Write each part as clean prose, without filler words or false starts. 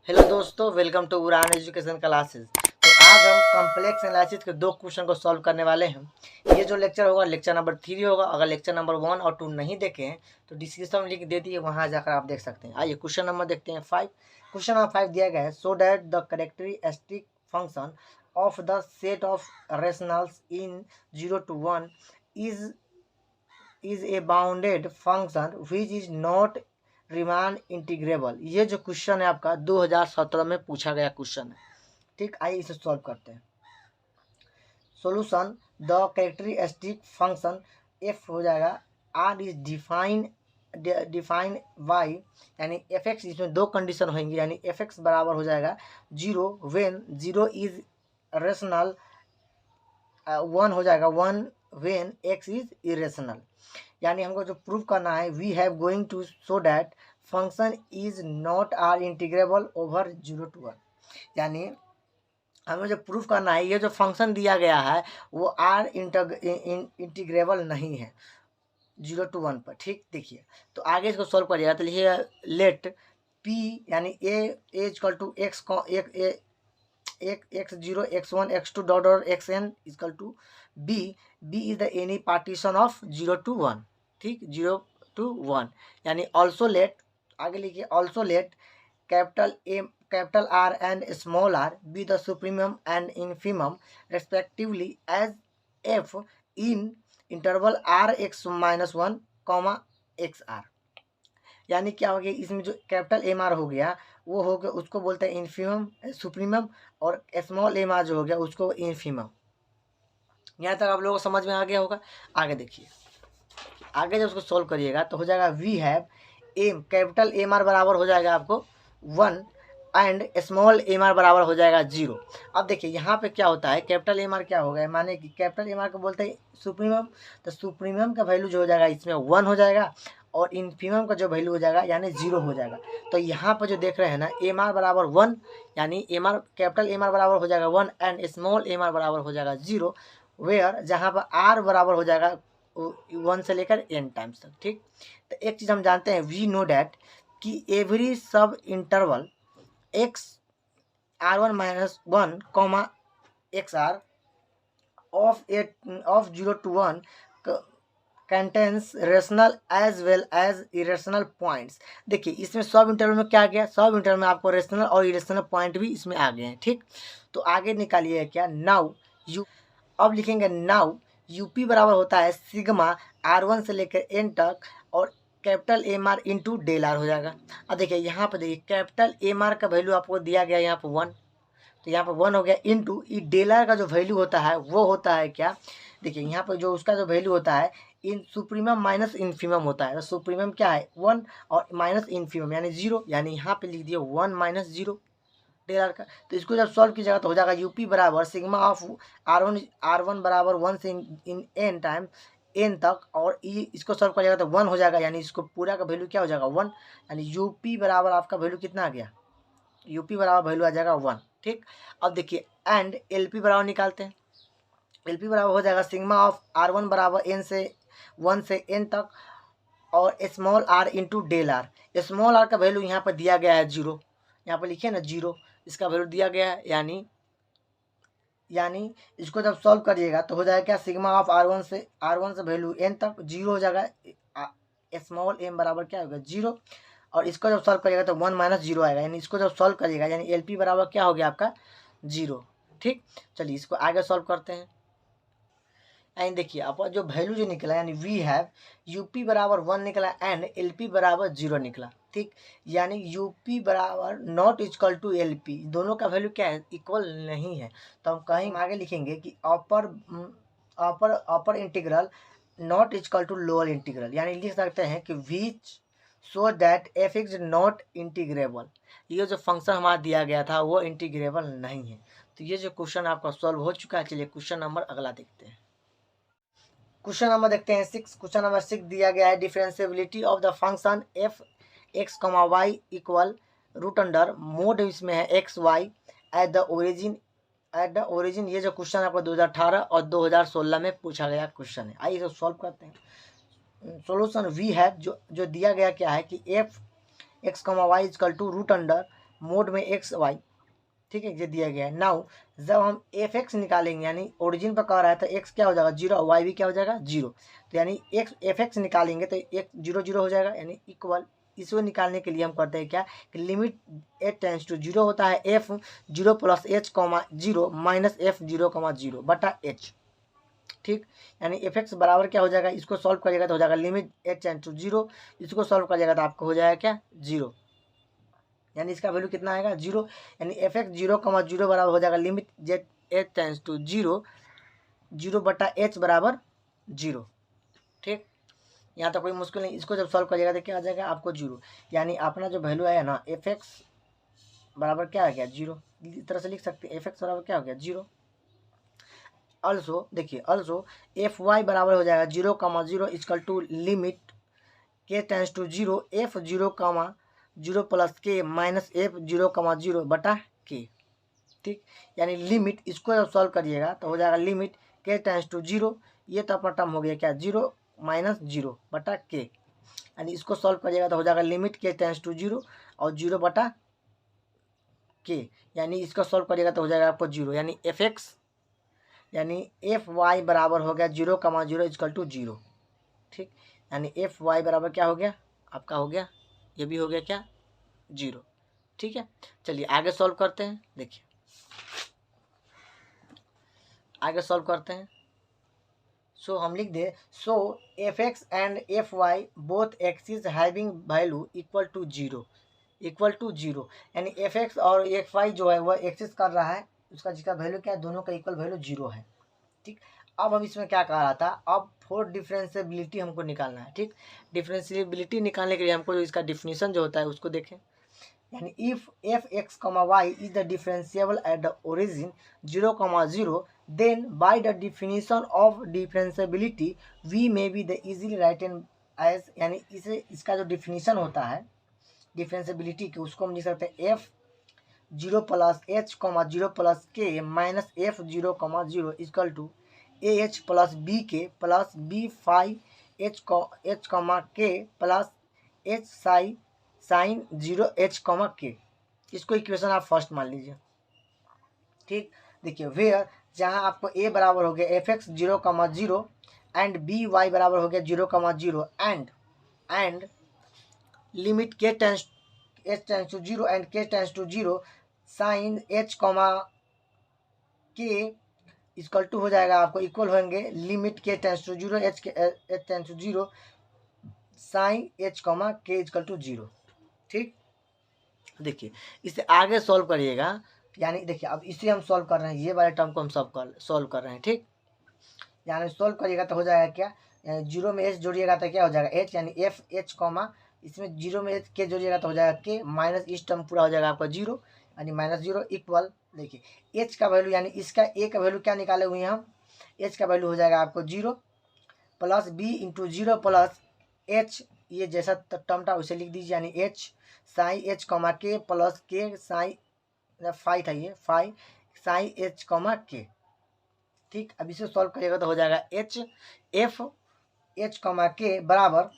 Hello दोस्तों, welcome to उड़ान education classes. तो आज हम कॉम्प्लेक्स एनालिसिस के दो क्वेश्चन को सॉल्व करने वाले हैं। ये जो लेक्चर होगा लेक्चर नंबर 3 होगा। अगर लेक्चर नंबर 1 और 2 नहीं देखे हैं तो डिस्क्रिप्शन में लिंक दे दिए, वहाँ जाकर आप देख सकते हैं। आइए क्वेश्चन नंबर देखते हैं 5। क्वेश्चन नंबर 5 दिया गया है, so that the characteristic function of the set of rationals in 0 to 1 is a bounded function which is not Riemann integrable. ये जो क्वेश्चन है आपका 2017 में पूछा गया क्वेश्चन है। ठीक, आइए इसे सॉल्व करते हैं। Solution, the characteristic function F हो जाएगा आर इज डिफाइन वाई, यानी एफ एक्स, इसमें दो कंडीशन होंगी, यानी एफ एक्स बराबर हो जाएगा 0 व्हेन 0 इज रेशनल, 1 हो जाएगा 1 व्हेन एक्स इज इरेशनल। यानी हमको जो प्रूव करना है, we have going to show that function is not R integrable over 0 to 1। यानी हमें जो प्रूफ करना है, ये जो फंक्शन दिया गया है वो आर इंटीग्रेबल नहीं है 0 to 1 पर। ठीक, देखिए तो आगे इसको सॉल्व करिएगा तो लिखिए लेट पी यानी A equal to x x 0 x1 x2 dot dot xn equal to b is the any partition of 0 to 1। ठीक, 0 to 1 यानी ऑल्सो लेट, आगे लिखिए also let capital R and small R be the supremum and infimum respectively as F in interval R X minus 1 comma X R. यानी क्या हो गया, इसमें जो कैपिटल एम आर हो गया वो हो गया, उसको बोलते हैं इन्फीमम सुप्रीमम, और स्मॉल एम आर जो हो गया उसको इन्फीमम। यहाँ तक आप लोगों को समझ में आ गया होगा। आगे देखिए, आगे जब उसको सॉल्व करिएगा तो हो जाएगा we have M capital M R बराबर हो जाएगा आपको 1 एंड स्मॉल एम आर बराबर हो जाएगा 0। अब देखिए यहाँ पे क्या होता है, कैपिटल एम आर क्या हो गया, माने कि कैपिटल एम आर को बोलते हैं सुप्रीमम, तो सुप्रीमम का वैल्यू जो हो जाएगा इसमें 1 हो जाएगा, और इन्फीमम का जो वैल्यू हो जाएगा यानी 0 हो जाएगा। तो यहाँ पर जो देख रहे हैं ना, एम आर बराबर 1, यानी M R capital M R बराबर हो जाएगा 1 एंड स्मॉल एम आर बराबर हो जाएगा 0, वेयर जहाँ पर आर बराबर हो जाएगा 1 से लेकर n टाइम्स तक। ठीक, तो एक चीज़ हम जानते हैं, वी नो डैट कि every sub interval X r1 minus 1 comma X R of 0 to 1 contains rational as well as irrational points. देखिए इसमें सब इंटरवल में क्या गया, सब इंटरवल में आपको रेशनल और इरेशनल पॉइंट भी इसमें आ गए हैं। ठीक, तो आगे निकालिए क्या, नाउ यू, अब लिखेंगे नाउ यूपी बराबर होता है सिग्मा r1 से लेकर n तक और capital M R into del R हो जाएगा। अब देखिए यहाँ पर देखिए कैपिटल एम आर का वैल्यू आपको दिया गया यहाँ पर 1, तो यहाँ पर 1 हो गया, इंटू ई डेल आर का जो वैल्यू होता है वो होता है क्या, देखिए यहाँ पर जो उसका जो वैल्यू होता है इन सुप्रीमम माइनस इन्फीमम होता है। तो सुप्रीमम क्या है 1 और माइनस इन्फीमम यानी 0, यानी यहाँ पे लिख दिए 1 माइनस 0 डेल आर का। तो इसको जब सॉल्व कीजिएगा तो हो जाएगा यूपी बराबर सिग्मा ऑफ आर वन बराबर 1 से इन एन टाइम एन तक, और ई इसको सॉल्व करिएगा तो 1 हो जाएगा, यानी इसको पूरा का वैल्यू क्या हो जाएगा 1, यानी यूपी बराबर आपका वैल्यू कितना आ गया, यूपी बराबर वैल्यू आ जाएगा 1। ठीक, अब देखिए एंड एलपी बराबर निकालते हैं, एलपी बराबर हो जाएगा सिग्मा ऑफ r1 बराबर n से 1 से n तक और small r into del R. Small r का वैल्यू यहाँ पर दिया गया है 0, यहाँ पर लिखिए ना 0, इसका वैल्यू दिया गया है, यानी इसको जब सॉल्व करिएगा तो हो जाएगा क्या, सिग्मा ऑफ r1 से वैल्यू n तक 0 हो जाएगा, स्मॉल m बराबर क्या होगा 0, और इसको जब सॉल्व करिएगा तो 1 माइनस 0 आएगा, यानी इसको जब सॉल्व करिएगा यानी एल पी बराबर क्या हो गया आपका 0। ठीक, चलिए इसको आगे सॉल्व करते हैं। एंड देखिए आप जो वैल्यू जो निकला यानी वी हैव यूपी बराबर 1 निकला एंड एलपी बराबर 0 निकला। ठीक, यानी यूपी बराबर नॉट इक्वल टू एलपी, दोनों का वैल्यू क्या है, इक्वल नहीं है। तो हम कहीं आगे लिखेंगे कि upper integral not equal to lower integral, यानी लिख सकते हैं कि which so that f is not integrable. ये जो फंक्शन हमारा दिया गया था वो इंटीग्रेबल नहीं है। तो ये जो क्वेश्चन आपका सॉल्व हो चुका है। चलिए क्वेश्चन नंबर अगला देखते हैं। क्वेश्चन नंबर देखते हैं 6। क्वेश्चन नंबर 6 दिया गया है, differentiability of the function F X comma Y equal root under mod इसमें है X Y at the origin. ये जो क्वेश्चन आपको 2018 और 2016 में पूछा गया क्वेश्चन है। आइए इसे सॉल्व करते हैं। सॉल्यूशन वी हैव जो दिया गया क्या है कि F X comma Y equal to root under mod में एक्स वाई, ठीक है, ये दिया गया है। नाउ जब हम एफ एक्स निकालेंगे यानी ओरिजिन पर कह रहा है तो एक्स क्या हो जाएगा 0 और वाई भी क्या हो जाएगा 0, तो यानी एक्स एफ एक्स निकालेंगे तो एक 0 0 हो जाएगा यानी इक्वल। इसको निकालने के लिए हम करते हैं क्या कि लिमिट एच टेंस टू 0 होता है F 0 plus h comma 0 minus f 0 comma 0 बटा एच, ठीक। यानी एफ एक्स बराबर क्या हो जाएगा, इसको सॉल्व करिएगा तो हो जाएगा लिमिट एच टेंस टू 0, इसको सॉल्व करिएगा तो आपको हो जाएगा क्या 0, यानी इसका वैल्यू कितना आएगा 0, यानी एफ एक्स 0 कमा 0 बराबर हो जाएगा लिमिट जेट एच टेंस टू 0 0 बटा एच बराबर 0, ठीक। यहाँ तो कोई मुश्किल नहीं, इसको जब सॉल्व करिएगा तो क्या आ जाएगा आपको 0, यानी अपना जो वैल्यू आया ना एफ एक्स बराबर क्या आ गया 0, इस तरह से लिख सकते हैं एफ एक्स बराबर क्या हो गया 0। ऑल्सो देखिए ऑल्सो एफ वाई बराबर हो जाएगा 0 comma 0 equal to limit K tends to 0 F 0 comma 0 plus k minus f 0 comma 0 बटा के, ठीक। यानी लिमिट इसको जब सॉल्व करिएगा तो हो जाएगा लिमिट के टेंस टू 0, ये तो अपना टर्म हो गया क्या 0 माइनस 0 बटा के, यानी इसको सॉल्व करिएगा तो हो जाएगा लिमिट के टेंस टू 0 और 0 बटा के, यानी इसको सॉल्व करिएगा तो हो जाएगा आपको 0, यानी एफ एक्स यानी एफ वाई बराबर हो गया 0 कमा 0 इक्वल टू 0, ठीक। यानी एफ वाई बराबर क्या हो गया आपका हो गया, ये भी हो गया क्या 0, ठीक है। चलिए आगे सॉल्व करते हैं, देखिए आगे सॉल्व करते हैं। सो हम लिख दे so f x and f y both axis having value equal to 0 यानी एफ एक्स और एफ वाई जो है वह एक्सिस कर रहा है, उसका जिसका वैल्यू क्या है दोनों का इक्वल वैल्यू 0 है, ठीक। अब हम इसमें क्या कह रहा था, अब फॉर डिफरेंशिएबिलिटी हमको निकालना है, ठीक। डिफरेंशिएबिलिटी निकालने के लिए हमको इसका डिफिनीशन जो होता है उसको देखें, यानी if F X comma Y is the differentiable at the origin 0 comma 0 then by the definition of differentiability we may be the easily written as, यानी इसे इसका जो डिफिनीशन होता है डिफरेंशिएबिलिटी के उसको हम लिख सकते हैं f 0 plus h comma 0 plus k minus f 0 comma 0 equal to a h plus b k plus b five H comma के plus h sine 0 h comma k, इसको इक्वेशन आप फर्स्ट मान लीजिए, ठीक। देखिए वेयर जहाँ आपको a बराबर हो गया F x 0 comma 0 and B Y बराबर हो गया 0 comma 0 and limit K tends H tends to 0 and K tends to 0 sine H comma K equal to हो जाएगा आपको इक्वल होंगे limit K tends to 0 H tends to 0 sine H comma K equal to 0, ठीक। देखिए इसे आगे solve करिएगा, यानी देखिए अब इसे हम सॉल्व कर रहे हैं, ये वाले टर्म को हम सॉल्व कर रहे हैं, ठीक। यानी सॉल्व करिएगा तो हो जाएगा क्या 0 में एच जोड़िएगा तो क्या हो जाएगा एच, यानी एफ एच कॉमा इसमें 0 में एच के जोड़िएगा तो हो जाएगा के माइनस इस टर्म पूरा हो जाएगा आपका 0 यानी माइनस 0 इक्वल। देखिए एच का वैल्यू यानी इसका ए का वैल्यू क्या निकाले हुए हैं हम, एच का वैल्यू हो जाएगा आपको 0 plus B into 0 plus H, ये जैसा टर्म था उसे लिख दीजिए, यानी एच साई एच कॉमा के प्लस के साई फाइव था ये फाइव साई एच कॉमा के, ठीक। अब इसे सॉल्व करिएगा तो हो जाएगा एच एफ एच कॉमा के बराबर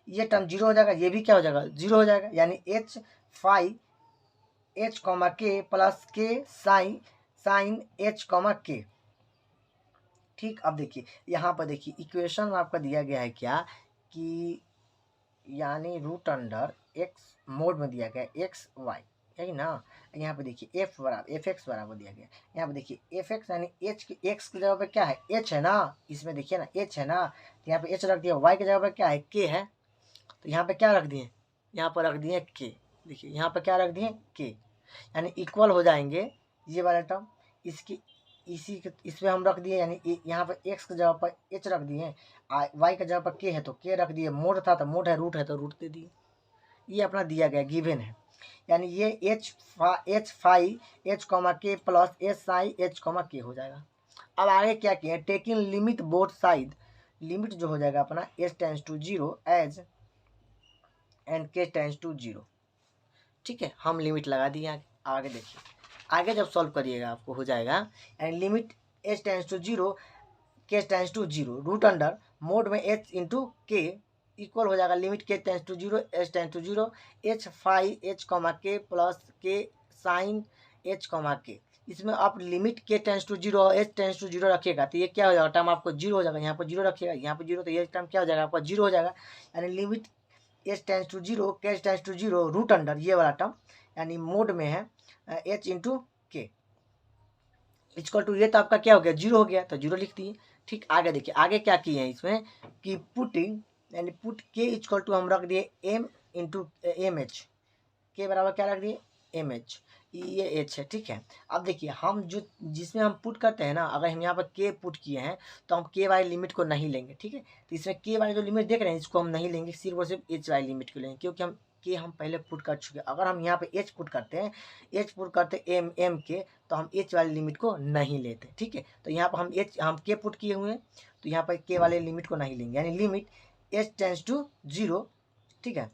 ये टर्म 0 हो जाएगा, ये भी क्या हो जाएगा 0 हो जाएगा, यानी एच फाइव एच कॉमा के plus K sine H comma के, ठीक। अब देखिए यहाँ पर देखिए इक्वेशन में आपका दिया गया है क्या कि यानी रूट अंडर एक्स मोड में दिया गया एक्स वाई, है ना। यहाँ पे देखिए एफ एक्स बराबर दिया गया, यहाँ पे देखिए एफ एक्स यानी एच की एक्स की जगह पे क्या है एच है ना, इसमें देखिए ना एच है ना, तो यहाँ पे एच रख दिया, वाई की जगह पे क्या है के है, तो यहाँ पे क्या रख दिए यहाँ पर रख दिए के, देखिए यहाँ पे क्या रख दिए के, यानी इक्वल हो जाएंगे ये वाला टर्म इसकी इसमें हम रख दिए, यानी यहाँ पे एक्स की जगह पर एच रख दिए, वाई की जगह पर के है तो के रख दिए, मोड था तो मोड है, रूट है तो रूट दे दिए, ये अपना दिया गया गिवन है, यानी ये एच फाइव एच कॉमा के plus H psi H comma K हो जाएगा। अब आगे क्या किए taking limit both side, limit जो हो जाएगा अपना H tends to 0 as and K tends to 0, ठीक है। हम लिमिट लगा दिए, आगे देखिए आगे जब सॉल्व करिएगा आपको हो जाएगा and limit H tends to 0 K tends to 0 root under mod में एच इंटू के इक्वल हो जाएगा limit K tends to 0 H tends to 0 H five H comma के plus K sine H comma K, इसमें आप limit K tends to zero और H tends to zero रखिएगा तो ये क्या हो जाएगा, टर्म आपको जीरो हो जाएगा। यहाँ पर जीरो रखिएगा, यहाँ पर जीरो, तो ये टर्म क्या हो जाएगा आपका जीरो हो जाएगा। यानी limit H tends to zero k tends to zero root under, ये वाला टर्म यानी मोड में है एच इंटू के इक्वल टू, ये तो आपका क्या हो गया जीरो हो गया, तो जीरो लिख दिए। ठीक, आगे देखिए आगे क्या किए हैं इसमें कि पुटिंग यानी पुट के इक्वल टू हम रख दिए एम इंटू एम एच, के बराबर क्या रख दिए एम एच, ये एच है। ठीक है, अब देखिए हम जो जिसमें हम पुट करते हैं ना, अगर हम यहाँ पर के पुट किए हैं तो हम के वाली लिमिट को नहीं लेंगे। ठीक है, तो इसमें के वाली जो लिमिट देख रहे हैं इसको हम नहीं लेंगे, सिर्फ और सिर्फ एच वाली लिमिट को लेंगे, क्योंकि हम के हम पहले पुट कर चुके हैं। अगर हम यहाँ पे एच पुट करते हैं, एच पुट करते एम एम के, तो हम एच वाली लिमिट को नहीं लेते। ठीक है, तो यहाँ पर हम के पुट किए हुए हैं, तो यहाँ पर के वाले लिमिट को नहीं लेंगे, यानी limit H tends to zero. ठीक है,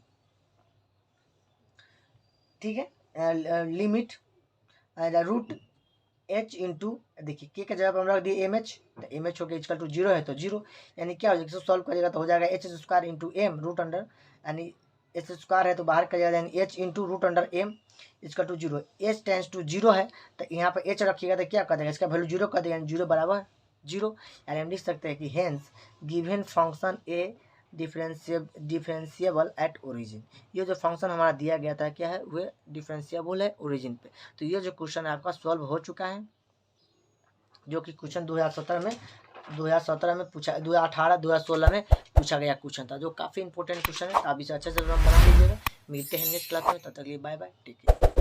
ठीक है, लिमिट रूट एच इंटू, देखिए के का जगह पर हम रख दिए एम एच, तो एम एच हो गया इक्वल टू जीरो है तो जीरो, यानी क्या हो जाएगा सॉल्व करिएगा तो हो जाएगा H square into M root under, यानी एच स्क्वायर है तो बाहर कर जाएगा, यानी H into root under M equal to zero. H tends to zero है तो यहाँ पर एच रखिएगा तो क्या कर देगा, इसका वैल्यू जीरो कर देगा, यानी जीरो बराबर जीरो। यानी हम लिख सकते हैं कि hence given function A differentiable at origin, ये जो फंक्शन हमारा दिया गया था क्या है वह डिफरेंशिएबल है ओरिजिन पे। तो ये जो क्वेश्चन है आपका सॉल्व हो चुका है, जो कि क्वेश्चन 2017 में पूछा, 2018 2016 में पूछा गया क्वेश्चन था, जो काफ़ी इंपॉर्टेंट क्वेश्चन है। तो आप इसे अच्छे से बना लीजिएगा। मिलते हैं नेक्स्ट क्लास में, तब तक के लिए बाय बाय, टेक केयर।